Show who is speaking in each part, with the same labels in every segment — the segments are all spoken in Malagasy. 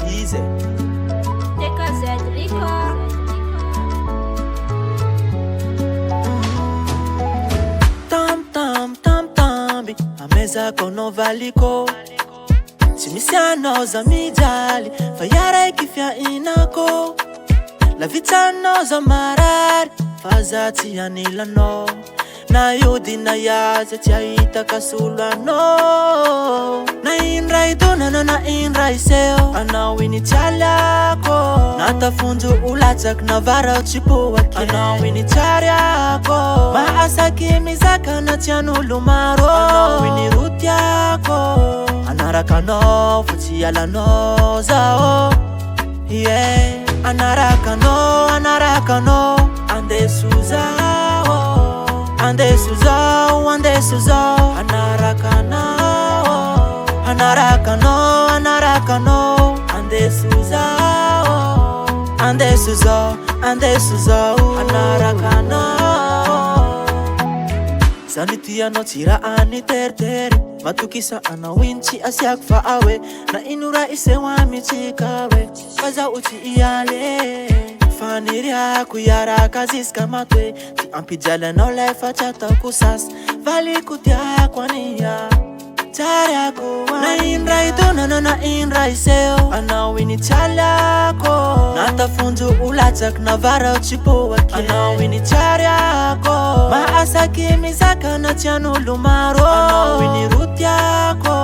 Speaker 1: Easy.
Speaker 2: DKZ Record.
Speaker 1: Tambi ameza kono valiko tsy misy anao za mijaly fa iaraiky fiainako lavitsanao za marary fa za tsy anilanao na iodina iazy tsy ahitaka solo anao na indray donana na indray seo anao initialy ako natafonjo olatsaky navarao tsy poaky anao initiary ako maasaky mizaka na tsy an'olo maro anao iniroty ako anaraka anao fa tsy alanao zao anaraka anao andeso zao andeso zao anaraka anao andeso zao anaraka anao zany tianao tsy raha any teritery matokisa anao iny tsy asiako fa awe na ino raha iseho amitsika we fa zaho tsy iale faniriako iaraka ziska matoe ty ampijaly anao lay fa tsy ataoko sasy valiko tiako ania tsariako na indray donana na indray seo anao initialy ako natafonjo olatsaky navarao tsy poaky anao initiary ako maasaky mizaka na tsy an'olo maro anao iniroty ako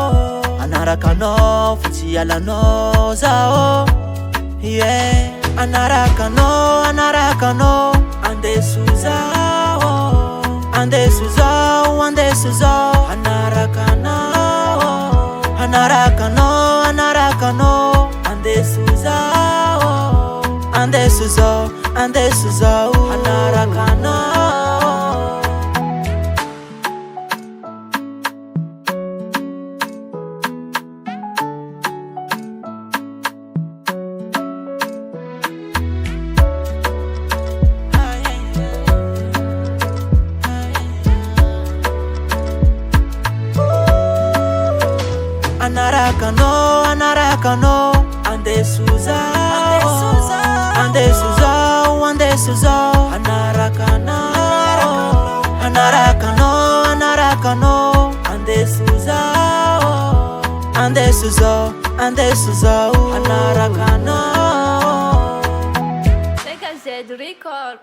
Speaker 1: anaraka anao fa tsy alanao zao anaraka anao andeso zao anaraka anao andeso zao anaraka anao anaraka anao andeso zao anaraka anao andeso zao anaraka anao
Speaker 2: DKZ Record.